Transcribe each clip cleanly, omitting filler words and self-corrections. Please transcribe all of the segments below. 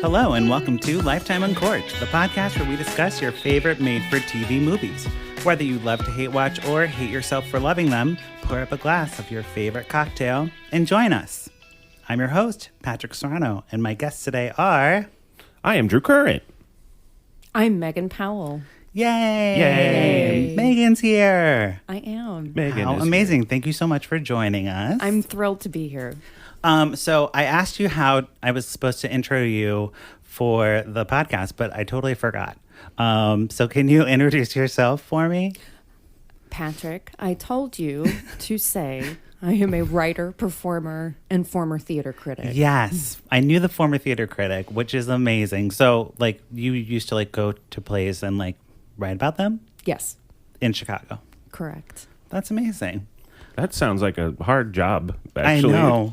Hello and welcome to Lifetime Uncorked, the podcast where we discuss your favorite made-for-TV movies. Whether you love to hate watch or hate yourself for loving them, pour up a glass of your favorite cocktail and join us. I'm your host, Patrick Serrano, and my guests today are... I am Drew Current. I'm Megan Powell. Yay! Yay! Megan's here! I am. Megan How is amazing. here. Thank you so much for joining us. I'm thrilled to be here. So I asked you how I was supposed to intro you for the podcast, but I totally forgot. So can you introduce yourself for me? Patrick, I told you to say I am a writer, performer, and former theater critic. Yes. I knew the former theater critic, which is amazing. So like you used to like go to plays and like write about them Yes, in Chicago. correct. That's amazing. That sounds like a hard job, actually. I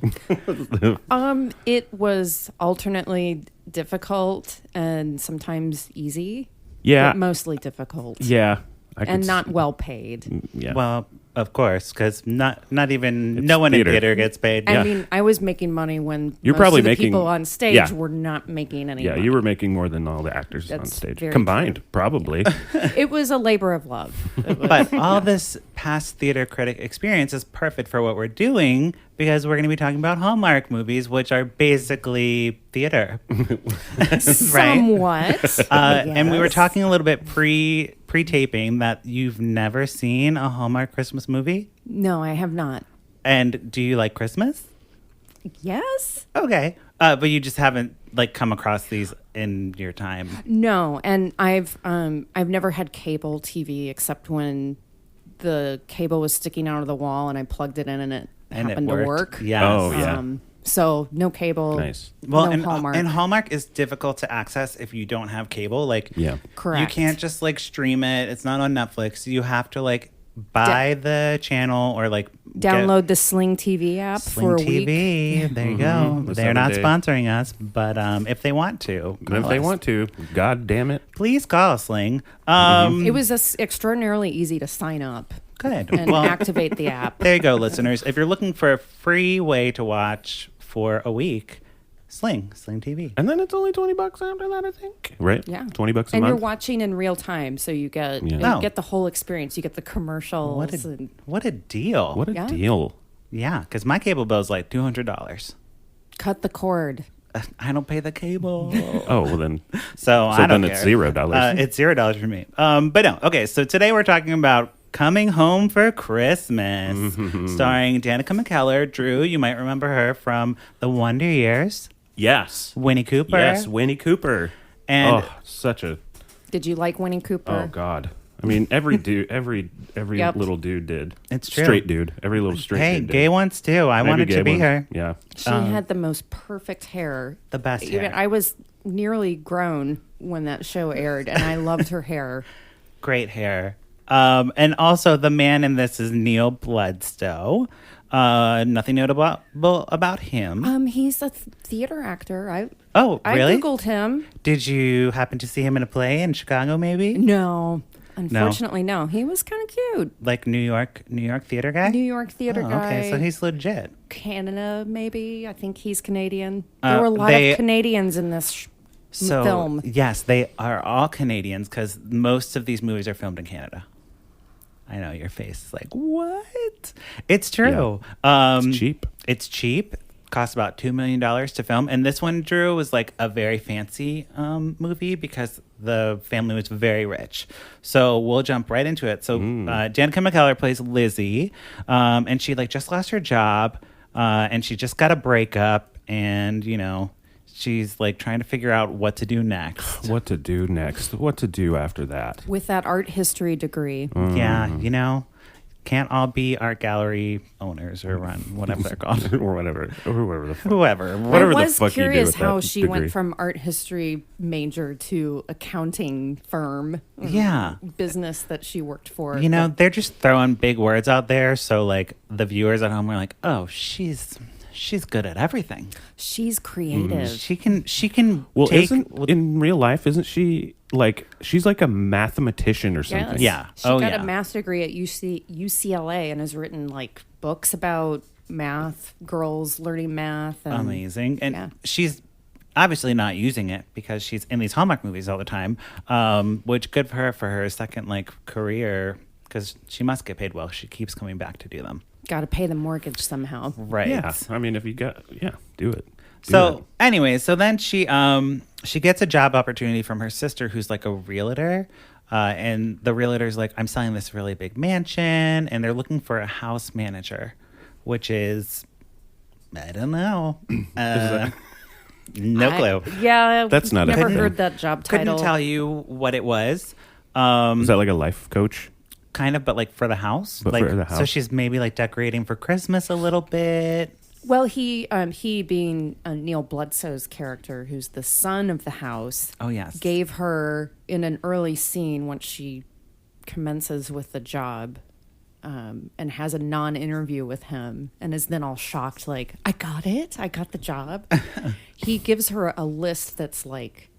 know. It was alternately difficult and sometimes easy. Yeah. But mostly difficult. Yeah. And not well paid. Yeah. Well, of course, because no one theater. in theater gets paid. I mean, I was making money when You're most probably of the making- people on stage yeah. were not making any yeah, money. you were making more than all the actors on That's stage. very Combined, true. probably. It was a labor of love. It was- But all this past theater critic experience is perfect for what we're doing because we're going to be talking about Hallmark movies, which are basically theater. Right? Somewhat. And we were Yes. talking a little bit pre-taping that you've never seen a Hallmark Christmas movie. No, I have not. And do you like Christmas? Yes? Okay. But you just haven't like come across these in your time. No, and I've never had cable TV except when the cable was sticking out of the wall and I plugged it in and it happened to worked. work. Yes. Oh, yeah. So no cable. Nice. Well, no and Hallmark. and Hallmark is difficult to access if you don't have cable. Like, Yeah. Correct. you can't just like stream it. It's not on Netflix. You have to like buy the channel or like Download the Sling TV app Sling for a week. TV. There you go. The They're not 7-day. sponsoring us, but if they want to, And if call they us. want to, God damn it. please call Sling. It was extraordinarily easy to sign up Good. and Well, activate the app. there you go, listeners. If you're looking for a free way to watch for a week, Sling TV. And then it's only $20 after that, I think. Right? Yeah. $20 a And month. you're watching in real time, so you get Yeah. you get the whole experience. You get the commercials. What a deal. What a Yeah. deal. Yeah, because my cable bill is like $200. Cut the cord. I don't pay the cable. Oh, well then. So I don't then care. it's $0. It's $0 for me. But no. Okay, so today we're talking about Coming Home for Christmas, starring Danica McKellar. Drew, you might remember her from The Wonder Years. Yes. Winnie Cooper. Yes, Winnie Cooper. And oh, such a... Did you like Winnie Cooper? Oh, God. I mean, every dude, every Yep. little dude did. It's true. Straight dude. Every little straight hey, dude did. gay ones too. I Maybe wanted gay to be ones. her. Yeah. She had the most perfect hair. The best Even hair. I was nearly grown when that show aired, and I loved her hair. Great hair. And also the man in this is Neal Bledsoe. Nothing notable about him. He's a theater actor. I Really? Googled him. Did you happen to see him in a play in Chicago, maybe? No, unfortunately, no. He was kind of cute. Like New York theater guy? New York theater guy. Okay, so he's legit. Canada, maybe. I think he's Canadian. There were a lot of Canadians in this film. Yes, they are all Canadians because most of these movies are filmed in Canada. I know your face is like, what? It's true. It's cheap. It's cheap. Cost about $2 million to film. And this one, Drew, was like a very fancy movie because the family was very rich. So we'll jump right into it. So Danica McKellar plays Lizzie, and she like just lost her job, and she just got a breakup, and you know she's like trying to figure out what to do next. What to do next? What to do after that? With that art history degree. Yeah, you know, can't all be art gallery owners or run whatever they're called. or whatever. Or whoever the fuck. Whoever. Whatever I the was fuck you do curious with how that she degree. went from art history major to accounting firm. Yeah. Business that she worked for. You know, they're just throwing big words out there. So like the viewers at home are like, oh, she's good at everything. She's creative. She can Well, take in real life, isn't she like, she's like a mathematician or something? Yes. Yeah. She Oh, got yeah. a master's degree at UCLA and has written like books about math, girls learning math. And amazing. And yeah. she's obviously not using it because she's in these Hallmark movies all the time, which good for her second like career because she must get paid well. She keeps coming back to do them. Got to pay the mortgage somehow. Right. Yeah. I mean, if you got, do it. So anyway, so then she gets a job opportunity from her sister who's like a realtor. And the realtor's like, I'm selling this really big mansion and they're looking for a house manager, which is, I don't know. No clue. Yeah. That's not a never thing. heard that job title. Couldn't tell you what it was. Is that like a life coach? Kind of, but like for the house. But like, for the house. So she's maybe like decorating for Christmas a little bit. Well, he being Neal Bledsoe's character, who's the son of the house. Oh, yes. Gave her in an early scene once she commences with the job, and has a non-interview with him, and is then all shocked, like, I got the job. He gives her a list that's like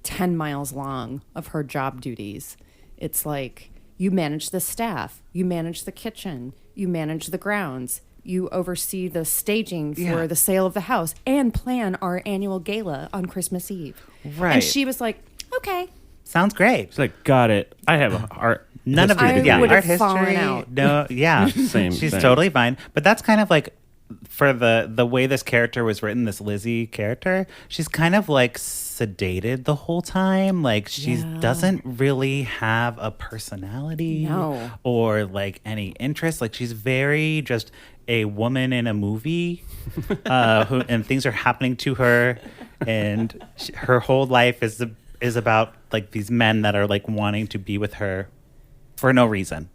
10 miles long of her job duties. It's like, you manage the staff, you manage the kitchen, you manage the grounds, you oversee the staging for the sale of the house, and plan our annual gala on Christmas Eve. Right. And she was like, okay. Sounds great. It's like, got it. I have art. None of history it. degree. Yeah, would art have fallen history. out. No, yeah. She's thing. totally fine. But that's kind of like for the way this character was written, this Lizzie character, she's kind of like sedated the whole time. Like she doesn't really have a personality or like any interest. Like she's very just a woman in a movie and things are happening to her and her whole life is about like these men that are like wanting to be with her for no reason.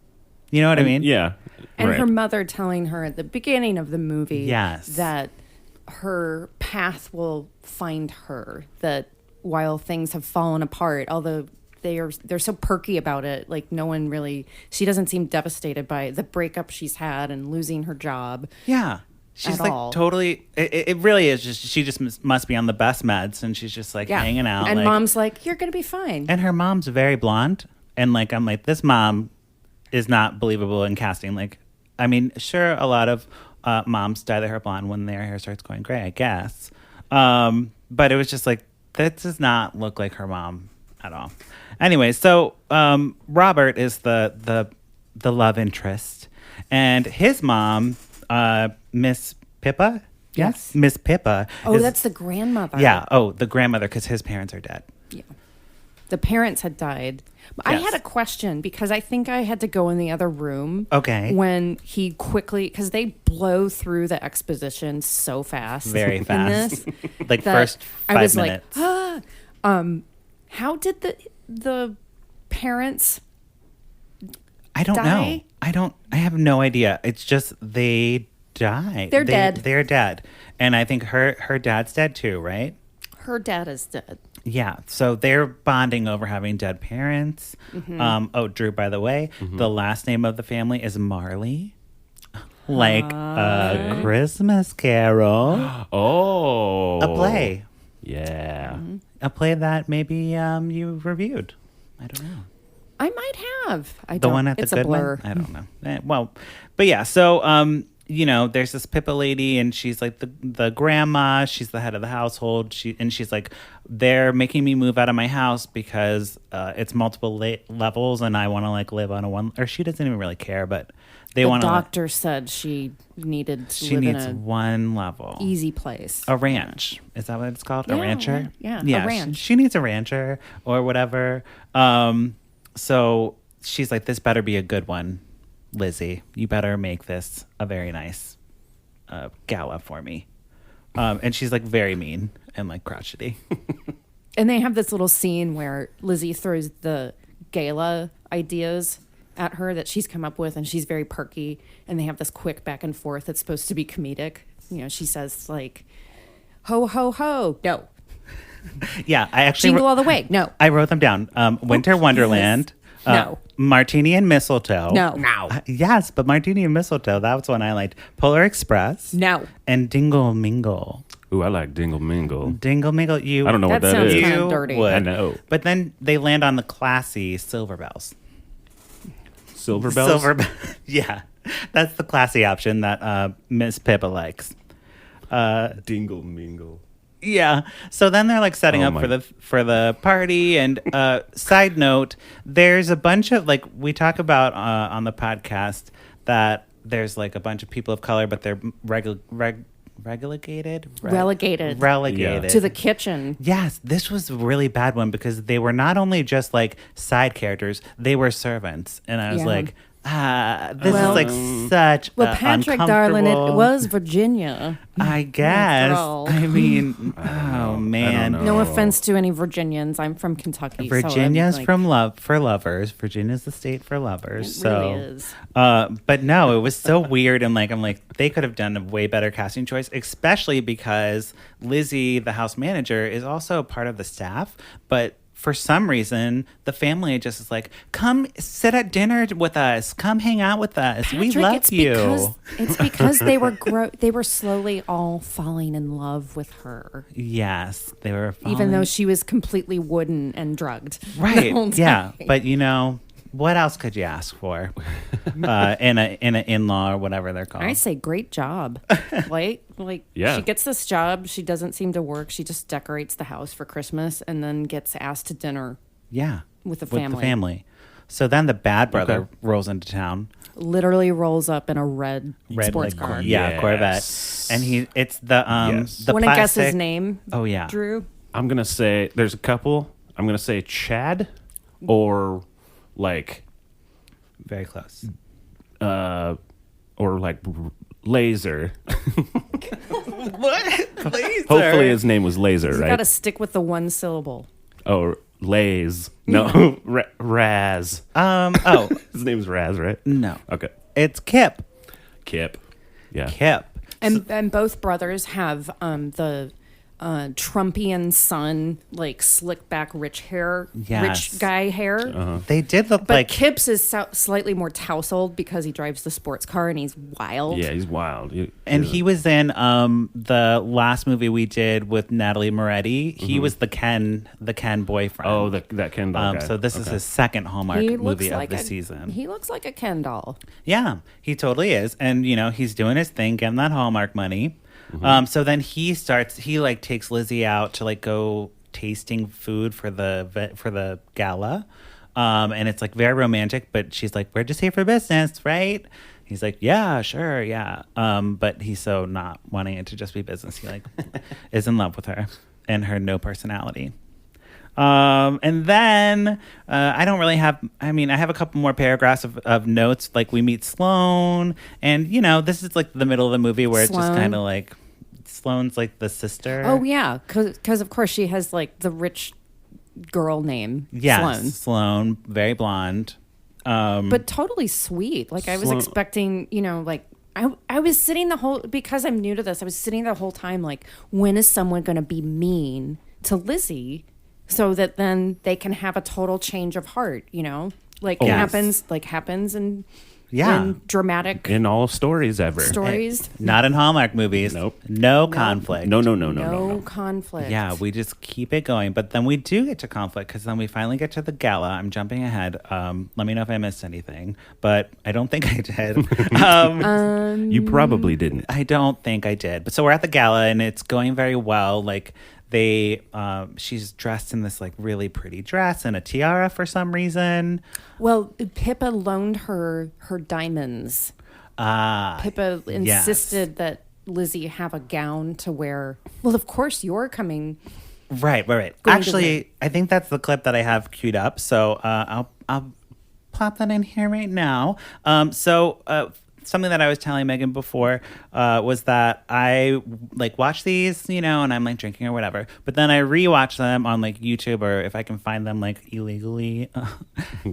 You know what I mean? Yeah. And right. her mother telling her at the beginning of the movie Yes. that her path will find her, that while things have fallen apart, although they're so perky about it, like no one really, she doesn't seem devastated by the breakup she's had and losing her job. Yeah. She's at like all. totally, it really is just, she just must be on the best meds and she's just like hanging out. And like, mom's like, you're going to be fine. and her mom's very blonde. And like, I'm like, this mom is not believable in casting. Like, I mean, sure, a lot of moms dye their hair blonde when their hair starts going gray, I guess. But it was just like, that does not look like her mom at all. Anyway, so Robert is the love interest. And his mom, Miss Pippa? Yes. Miss Pippa. Oh, that's the grandmother. Yeah. Oh, the grandmother, because his parents are dead. Yeah. The parents had died. I Yes. had a question because I think I had to go in the other room. Okay. When he quickly, because they blow through the exposition so fast. Very fast. In this, Like that first 5 I was minutes. like, how did the parents I don't die? know. I have no idea. It's just they die. They're dead. They're dead. And I think her dad's dead too, right? her dad is dead? Yeah, so they're bonding over having dead parents. Drew, by the way, the last name of the family is Marley. Like a Christmas Carol. Oh. A play. Yeah. A play that maybe you reviewed. I don't know. I might have. The one at the it's a Goodman? blur. I don't know. But yeah, so there's this Pippa lady, and she's like the grandma. She's the head of the household. She's like, they're making me move out of my house because it's multiple levels, and I want to like live on a one. Or she doesn't even really care, but they want The to. doctor said she needed to She live needs in a one level. easy place. A ranch. Is that what it's called? Yeah, a rancher? yeah, Yeah. a ranch. She needs a rancher or whatever. So she's like, this better be a good one, Lizzie. You better make this a very nice gala for me. And she's like very mean and like crotchety. And they have this little scene where Lizzie throws the gala ideas at her that she's come up with, and she's very perky, and they have this quick back and forth that's supposed to be comedic. She says like, ho, ho, ho. No. Yeah, I actually Jingle all the way. No. I wrote them down. Winter Wonderland. No. Martini and Mistletoe. No. Yes, but Martini and Mistletoe, that was one I liked. Polar Express. No. And Dingle Mingle. Ooh, I like Dingle Mingle. Dingle Mingle, I don't know what That that sounds is. kinda You dirty. would. I know. But then they land on the classy Silver Bells. Silver Bells? Yeah. That's the classy option that Miss Pippa likes. Dingle Mingle. Yeah. So then they're like setting up for the party. And side note, there's a bunch of like we talk about on the podcast that there's like a bunch of people of color, but they're relegated to the kitchen. Yes, this was a really bad one because they were not only just like side characters, they were servants. And I was like, this is like such Patrick, darling, it was Virginia. I guess. I mean, oh man. No offense to any Virginians. I'm from Kentucky. Virginia's so from for lovers. Virginia's the state for lovers. It really is. But no, it was so weird. And like, I'm like, they could have done a way better casting choice, especially because Lizzie, the house manager, is also part of the staff. But for some reason, the family just is like, come sit at dinner with us. Come hang out with us. Patrick, we love you. It's because they were slowly all falling in love with her. Yes, they were falling. Even though she was completely wooden and drugged. Right, yeah. But, you know, what else could you ask for in an in-law or whatever they're called? I say great job. Yeah. She gets this job. She doesn't seem to work. She just decorates the house for Christmas and then gets asked to dinner. Yeah. With the family. So then the bad brother rolls into town. Literally rolls up in a red sports car. Yeah, Corvette. And it's the the want to guess his name? Oh yeah. Drew? I'm going to say there's a couple. I'm going to say Chad or like very close. Or like Laser. What? Laser? Hopefully his name was Laser, right? You got to stick with the one syllable. Oh, Lays. No, Raz. His name's Raz, right? No. Okay. It's Kip. Yeah. Kip. And both brothers have the Trumpian son, like slick back rich guy hair. They did look but like Kip's is slightly more tousled because he drives the sports car and he's wild. Yeah, he's wild. He was in the last movie we did with Natalie Moretti. He was the Ken boyfriend. Oh, that Ken doll guy. So this is his second Hallmark movie of the season. He looks like a Ken doll. Yeah, he totally is. And, you know, he's doing his thing, getting that Hallmark money. So then he takes Lizzie out to like go tasting food for the gala. And it's like very romantic, but she's like, we're just here for business, right? He's like, yeah, sure. Yeah. But he's so not wanting it to just be business. He like is in love with her and her no personality. And then I don't really have, I have a couple more paragraphs of notes. Like we meet Sloane and, you know, this is like the middle of the movie where it's just kind of like Sloane's like the sister. Oh, yeah. Because of course she has like the rich girl name. Yes, Sloane, very blonde. But totally sweet. Like I was expecting, you know, like I was sitting because I'm new to this, I was sitting the whole time like, when is someone going to be mean to Lizzie? So that then they can have a total change of heart, you know, happens in dramatic in all stories ever. Not in Hallmark movies. Nope. No conflict. No conflict. Yeah, we just keep it going, but then we do get to conflict because then we finally get to the gala. I'm jumping ahead. Let me know if I missed anything, but I don't think I did. You probably didn't. I don't think I did. But so we're at the gala and it's going very well. Like. She's dressed in this like really pretty dress and a tiara for some reason. Well, Pippa loaned her diamonds. Pippa insisted that Lizzie have a gown to wear. Well, of course you're coming. Right. Actually, I think that's the clip that I have queued up. So I'll pop that in here right now. Something that I was telling Megan before was that I like watch these, you know, and I'm like drinking or whatever. But then I rewatch them on like YouTube or if I can find them like illegally.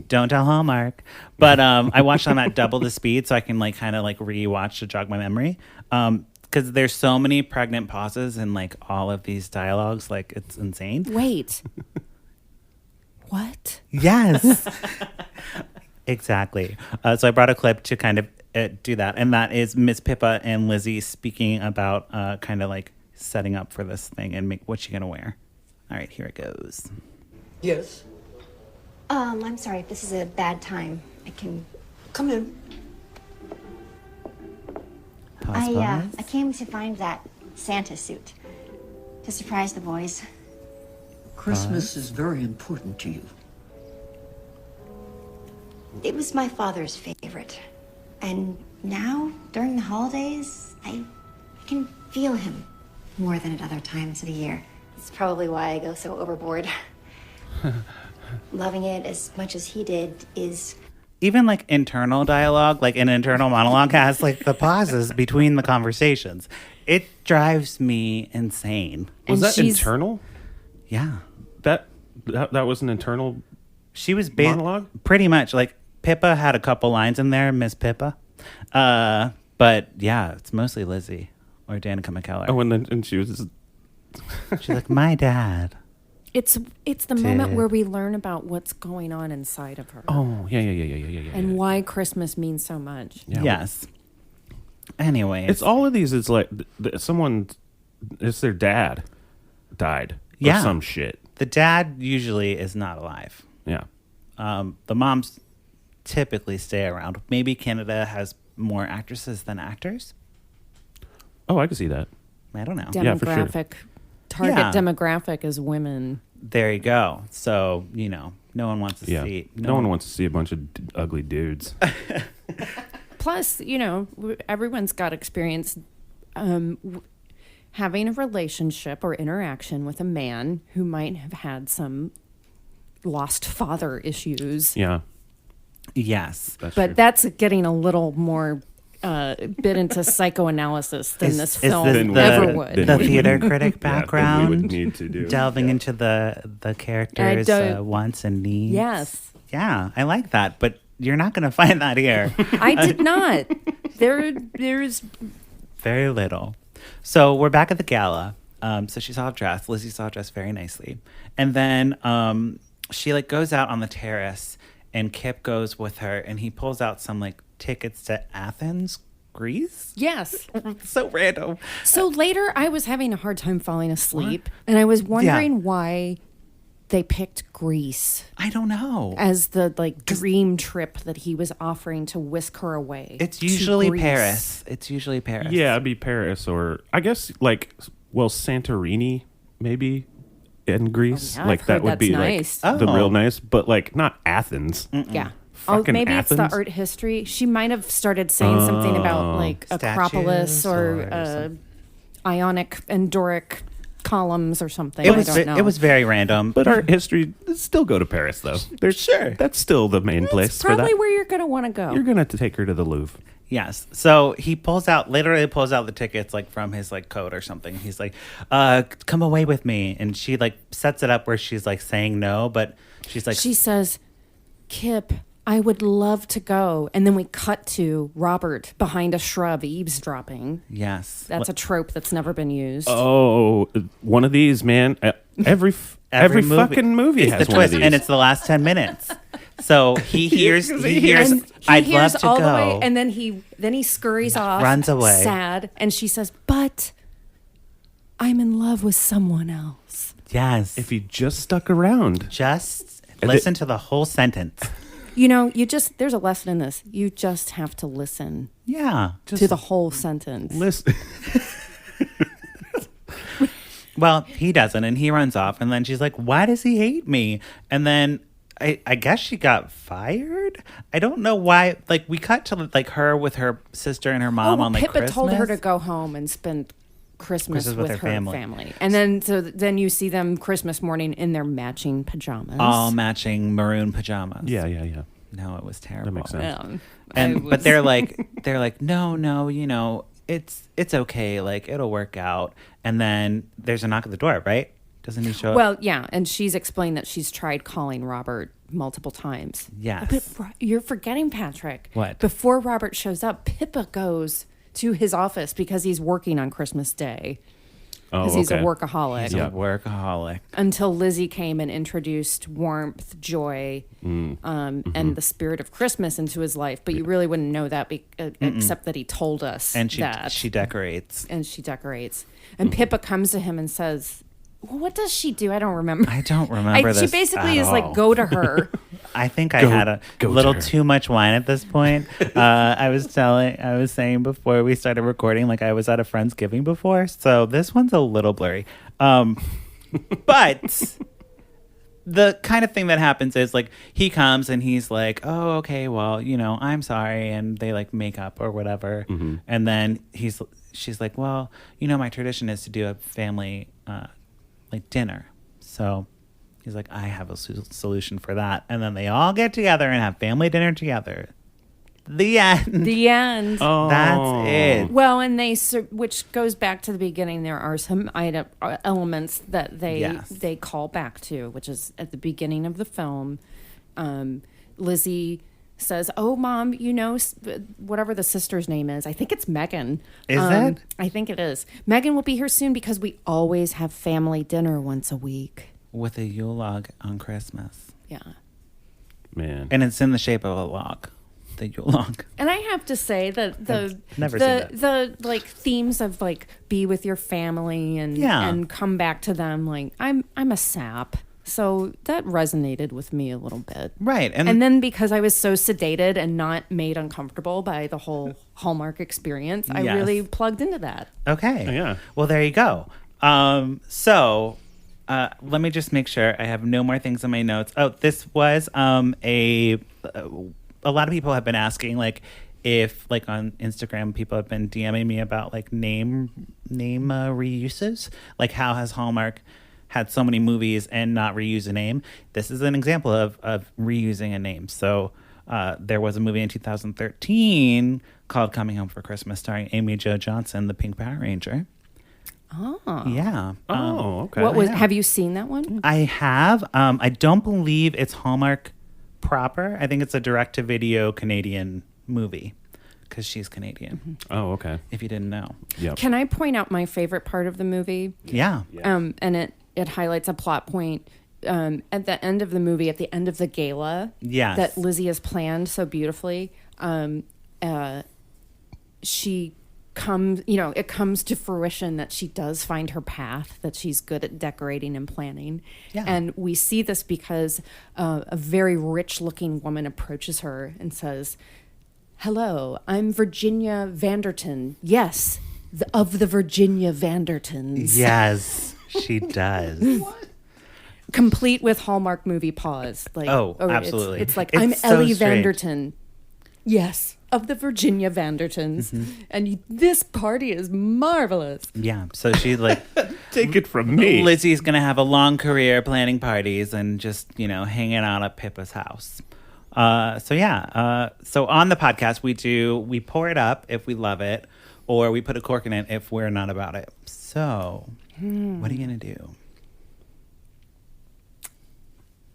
Don't tell Hallmark. But I watch them at double the speed so I can like kind of like rewatch to jog my memory. Because there's so many pregnant pauses in like all of these dialogues. Like it's insane. Wait. What? Yes. Exactly. So I brought a clip to kind of do that, and that is Miss Pippa and Lizzie speaking about kind of like setting up for this thing and what's she gonna wear. All right, here it goes. Yes. I'm sorry if this is a bad time. I can come in. I came to find that Santa suit. to surprise the boys. Christmas is very important to you. It was my father's favorite. And now, during the holidays, I can feel him more than at other times of the year. It's probably why I go so overboard. Loving it as much as he did is... Even like internal dialogue, like an internal monologue has like the pauses between the conversations. It drives me insane. Was And that she's- internal? Yeah. That was an internal She was monologue? pretty much like Pippa had a couple lines in there, Miss Pippa. But yeah, it's mostly Lizzie or Danica McKellar. Oh, and she was... She's like, my dad. It's the moment where we learn about what's going on inside of her. Oh, yeah. And why Christmas means so much. Yeah. Yes. Anyways. It's all of these. It's like someone, it's their dad died. Yeah. Or some shit. The dad usually is not alive. Yeah. The moms typically stay around. Maybe Canada has more actresses than actors. Oh, I can see that. I don't know. Yeah, for sure. Target Yeah. demographic is women. There you go. So, no one wants to Yeah. see. No one wants to see a bunch of ugly dudes. Plus, everyone's got experience having a relationship or interaction with a man who might have had some lost father issues. Yeah. Yes. That's But true. that's getting a little more bit into psychoanalysis than this film this ever the- would. The theater critic Yeah, then background. we would need to do. Delving into the characters' wants and needs. Yes. Yeah, I like that, but you're not going to find that here. I did not. There's Very little. So we're back at the gala. So she's all dressed. Lizzie's all dressed very nicely. And then she like goes out on the terrace and Kip goes with her and he pulls out some like tickets to Athens, Greece. yes. So random. So later, I was having a hard time falling asleep, and I was wondering why they picked Greece I don't know. as the dream trip that he was offering to whisk her away. It's to usually Greece. Paris. It's usually Paris. Yeah, it'd be Paris or I guess Santorini maybe in Greece. Oh, yeah, like I've that heard would that's be nice. like the Oh. real nice, but like not Athens. Yeah. Fucking Maybe it's Athens? the art history. She might have started saying something about like Acropolis Statues or or Ionic and Doric columns or something. It I was don't know. it was very random. But art history still go to Paris though. There's Sure. That's still the main place It's for probably that. where you're going to want to go. You're gonna have to take her to the Louvre. Yes. So he literally pulls out the tickets like from his like coat or something. He's like, come away with me. And she like sets it up where she's like saying no, but she's like, She says, Kip, I would love to go. And then we cut to Robert behind a shrub eavesdropping. yes. That's a trope that's never been used. Oh, one of these, man. Every fucking movie it's has the one of twist, these. and it's the last 10 minutes. So he hears, And I'd he love hears to all go. the way, and then he scurries off, Runs away. sad, and she says, "But I'm in love with someone else." Yes. if you just stuck around. just And listen to the whole sentence. There's a lesson in this. You just have to listen Yeah. to the whole sentence. Listen. Well, he doesn't, and he runs off, and then she's like, why does he hate me? And then I guess she got fired? I don't know why. Like, we cut to, like, her with her sister and her mom on, like, Pippa Christmas. told her to go home and spend Christmas with her family. family. And then you see them Christmas morning in their matching pajamas. All matching maroon pajamas. Yeah. No, it was terrible. That makes sense. Yeah. But they're like, no, it's okay. Like, it'll work out. And then there's a knock at the door, right? Doesn't he show up? Well, yeah, and she's explained that she's tried calling Robert multiple times. Yes. But you're forgetting, Patrick. What? Before Robert shows up, Pippa goes to his office because he's working on Christmas Day. Oh, Because he's a okay. workaholic. He's a workaholic. Until Lizzie came and introduced warmth, joy, and the spirit of Christmas into his life. But you really wouldn't know that except that he told us And that. she decorates. And she decorates. And Pippa comes to him and says, What does she do? I don't remember. I don't remember She this basically at is all. like, go to her. I think I had a go to little her. too much wine at this point. I was saying before we started recording, like I was at a Friendsgiving before, so this one's a little blurry. But the kind of thing that happens is like he comes and he's like, oh, okay, well, I'm sorry, and they like make up or whatever, and then she's like, well, my tradition is to do a family like dinner, so he's like, I have a solution for that, and then they all get together and have family dinner together. The end. The end. Oh. That's it. Well, and which goes back to the beginning. There are some elements that they call back to, which is at the beginning of the film. Lizzie says, "Oh, Mom, whatever the sister's name is. I think it's Megan. Is it? I think it is. Megan will be here soon because we always have family dinner once a week." With a Yule log on Christmas, Yeah. Man. and it's in the shape of a log. The Yule log. And I have to say that never seen that. the like themes of like be with your family and come back to them, like I'm a sap. So that resonated with me a little bit. Right. And then because I was so sedated and not made uncomfortable by the whole Hallmark experience, I really plugged into that. Okay. Oh, yeah. Well, there you go. So let me just make sure I have no more things in my notes. Oh, this was a lot of people have been asking, like, if, like, on Instagram, people have been DMing me about, like, name reuses. Like, how has Hallmark had so many movies and not reuse a name? This is an example of reusing a name. So there was a movie in 2013 called Coming Home for Christmas starring Amy Jo Johnson, the Pink Power Ranger. Oh. Yeah. Okay. Have you seen that one? I have. I don't believe it's Hallmark proper. I think it's a direct-to-video Canadian movie because she's Canadian. Oh, okay. If you didn't know. Yep. Can I point out my favorite part of the movie? Yeah. And it highlights a plot point at the end of the movie, at the end of the gala. Yes. That Lizzie has planned so beautifully. She comes, it comes to fruition that she does find her path, that she's good at decorating and planning. Yeah. And we see this because a very rich looking woman approaches her and says, "Hello, I'm Virginia Vanderton. Yes, of the Virginia Vandertons." Yes, she does. Complete with Hallmark movie pause. Like, absolutely. It's like, It's I'm so Ellie strange. Vanderton. Yes, of the Virginia Vandertons. And this party is marvelous. Yeah. So she's like, Take it from me. Lizzie's going to have a long career planning parties and just, hanging out at Pippa's house. So on the podcast, we pour it up if we love it, or we put a cork in it if we're not about it. So what are you going to do?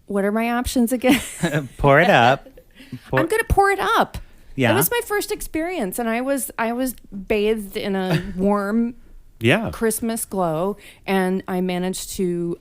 What are my options again? Pour it up. I'm going to pour it up. Yeah. It was my first experience, and I was bathed in a warm Christmas glow, and I managed to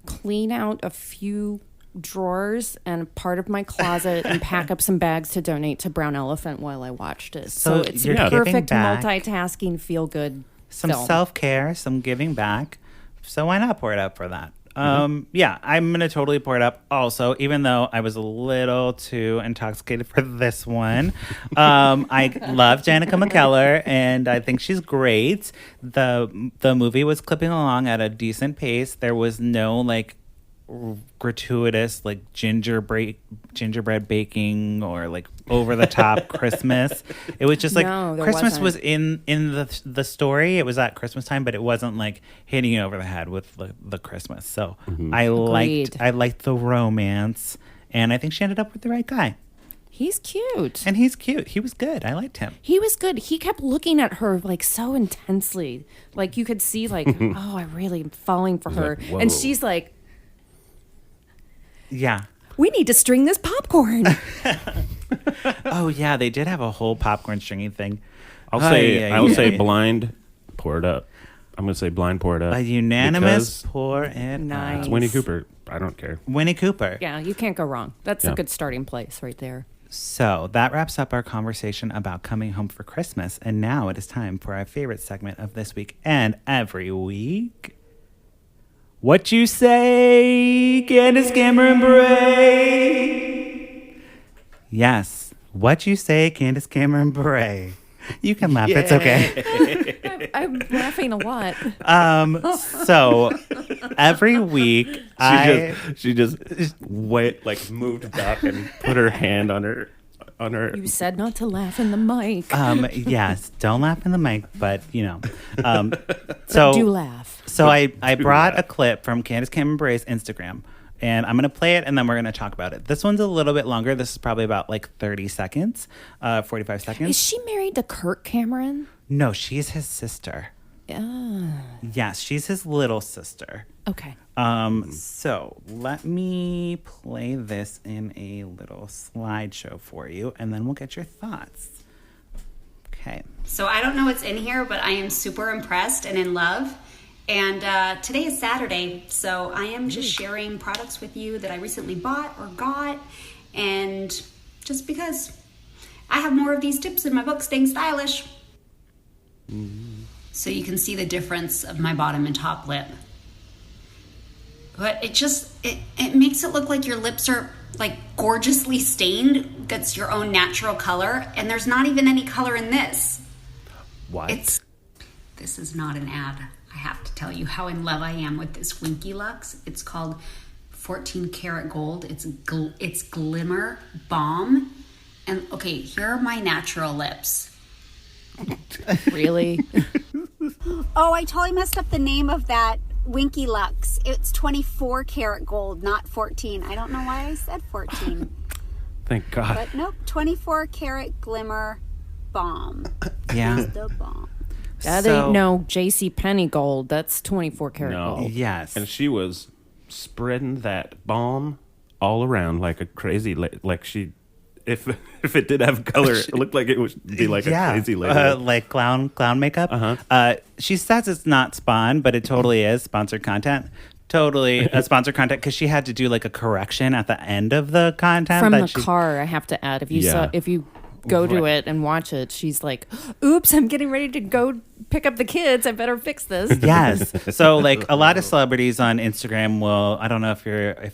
clean out a few drawers and part of my closet and pack up some bags to donate to Brown Elephant while I watched it. So it's a you're giving perfect back. multitasking, feel-good Some film. self-care, some giving back. So why not pour it up for that? Yeah, I'm going to totally pour it up also, even though I was a little too intoxicated for this one. I love Danica McKellar, and I think she's great. The movie was clipping along at a decent pace. There was no, like, gratuitous, like, gingerbread baking or, like, over-the-top Christmas. It was just, like, No, there Christmas wasn't. was in the story. It was at Christmas time, but it wasn't, like, hitting you over the head with the Christmas. So I liked the romance, and I think she ended up with the right guy. He's cute. And he's cute. He was good. I liked him. He was good. He kept looking at her like so intensely. Like you could see like, oh, I really am falling for her. like, whoa. And she's like, Yeah. we need to string this popcorn. Oh, yeah. They did have a whole popcorn stringing thing. I'll say blind, pour it up. I'm going to say blind, pour it up. A unanimous because pour it Nice. up. it's Winnie Cooper. I don't care. Winnie Cooper. Yeah, you can't go wrong. That's a Yeah. good starting place right there. So that wraps up our conversation about coming home for Christmas. And now it is time for our favorite segment of this week and every week. What you say, Candace Cameron Bure? Yes. What you say, Candace Cameron Bure? You can laugh. It's okay. I'm laughing a lot. So every week She just moved back and put her hand on her. You said not to laugh in the mic. Yes, don't laugh in the mic, but So do laugh. So I brought a clip from Candace Cameron Bure's Instagram, and I'm going to play it, and then we're going to talk about it. This one's a little bit longer. This is probably about 30 seconds, 45 seconds. Is she married to Kirk Cameron? No, she's his sister. Yes, she's his little sister. Okay. So let me play this in a little slideshow for you, and then we'll get your thoughts. Okay. So I don't know what's in here, but I am super impressed and in love. And today is Saturday, so I am just sharing products with you that I recently bought or got. And just because I have more of these tips in my book, Staying Stylish. So you can see the difference of my bottom and top lip. But it makes it look like your lips are gorgeously stained. That's your own natural color. And there's not even any color in this. What? This is not an ad. I have to tell you how in love I am with this Winky Lux. It's called 14 Karat Gold. It's Glimmer Balm. And okay, here are my natural lips. Really? Oh, I totally messed up the name of that Winky Lux. It's 24 karat gold, not 14. I don't know why I said 14. Thank God. But nope, 24 karat glimmer balm. Yeah. It's the balm. That ain't no J.C. Penney gold. That's 24 karat gold. Yes. And she was spreading that balm all around like a crazy, if it did have color, it looked like it would be a crazy lady. Like clown makeup. She says it's not spawn, but it totally is sponsored content. Totally a sponsored content because she had to do a correction at the end of the content. From the car, I have to add. If you go to it and watch it, she's like, oops, I'm getting ready to go pick up the kids. I better fix this. Yes. So a lot of celebrities on Instagram will, I don't know if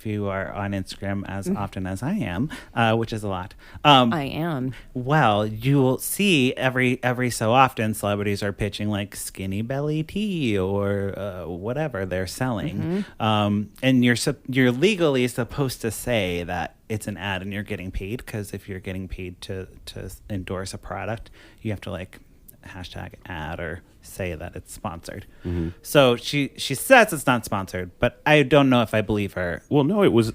you are on Instagram as often as I am, which is a lot. I am. Well, you will see every so often celebrities are pitching skinny belly tea or whatever they're selling. And you're legally supposed to say that it's an ad and you're getting paid, because if you're getting paid to endorse a product, you have to hashtag ad or say that it's sponsored. So she says it's not sponsored, but I don't know if I believe her. Well, no, it was.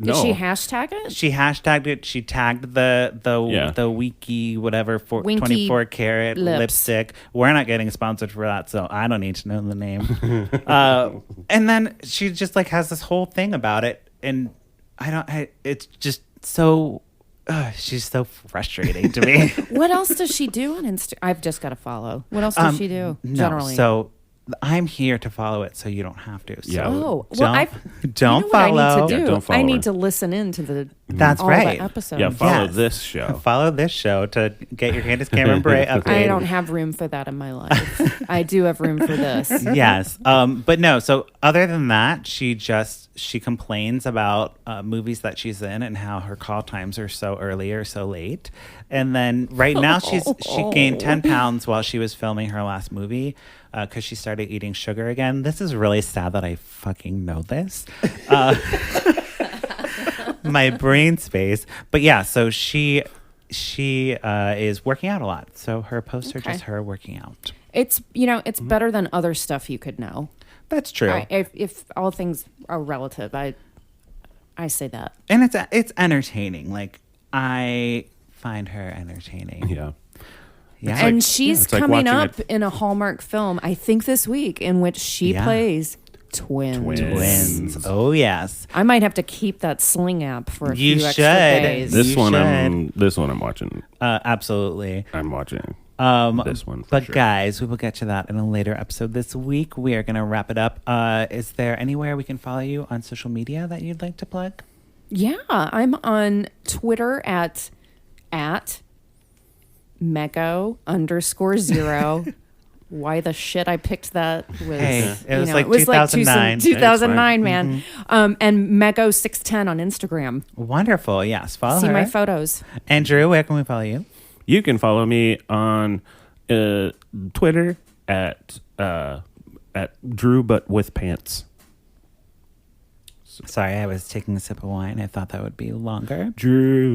Did she hashtag it? She hashtagged it. She tagged the wiki whatever for Winky 24 karat lipstick. We're not getting sponsored for that, so I don't need to know the name. And then she just has this whole thing about it, and it's just so. She's so frustrating to me. What else does she do on Insta? I've just got to follow. What else does she do generally? So I'm here to follow it, so you don't have to. So Yeah. Oh, well, don't follow. What I need to do? Yeah, don't follow I need her. to listen into the That's all right. the episodes. Yeah, follow Yes. this show. Follow this show to get your Candace Cameron Bure update. I don't have room for that in my life. I do have room for this. Yes. But no, so other than that, she complains about movies that she's in and how her call times are so early or so late. And then right now she gained 10 pounds while she was filming her last movie because she started eating sugar again. This is really sad that I fucking know this. My brain space. But yeah, so she is working out a lot. So her posts are just her working out. It's better than other stuff you could know. That's true. If all things are relative, I say that. And it's entertaining. I find her entertaining. Yeah. Yeah. And she's it's like coming watching up in a Hallmark film, I think this week, in which she plays twins. Twins. Oh yes. I might have to keep that Sling app for a You few extra should. days. This You one should. I'm watching. Absolutely. I'm watching. This one, but sure. guys, we will get to that in a later episode this week. We are going to wrap it up. Is there anywhere we can follow you on social media that you'd like to plug? Yeah, I'm on Twitter at Mego_0. why the shit I picked that was. Hey, it was like it was 2009. Like 2009, man. And Mego610 on Instagram. Wonderful. Yes. Follow See her. my photos. And Drew, where can we follow you? You can follow me on Twitter at Drew but with pants. Sorry, I was taking a sip of wine. I thought that would be longer. Drew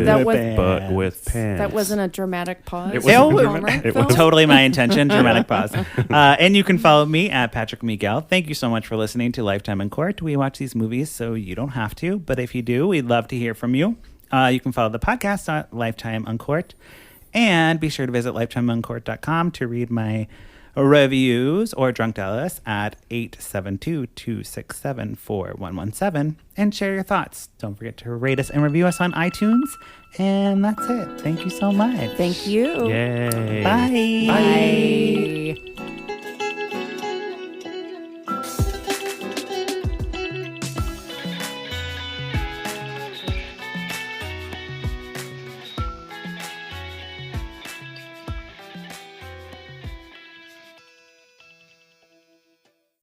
That with pants. That wasn't a dramatic pause. It wasn't From dramatic. Hallmark It film? was Totally my intention. Dramatic pause. And you can follow me at Patrick Miguel. Thank you so much for listening to Lifetime in Court. We watch these movies so you don't have to, but if you do, we'd love to hear from you. You can follow the podcast at Lifetime Uncourt. And be sure to visit lifetimeuncourt.com to read my reviews or Drunk Dallas at 872-267-4117 and share your thoughts. Don't forget to rate us and review us on iTunes. And that's it. Thank you so much. Thank you. Yay. Bye. Bye.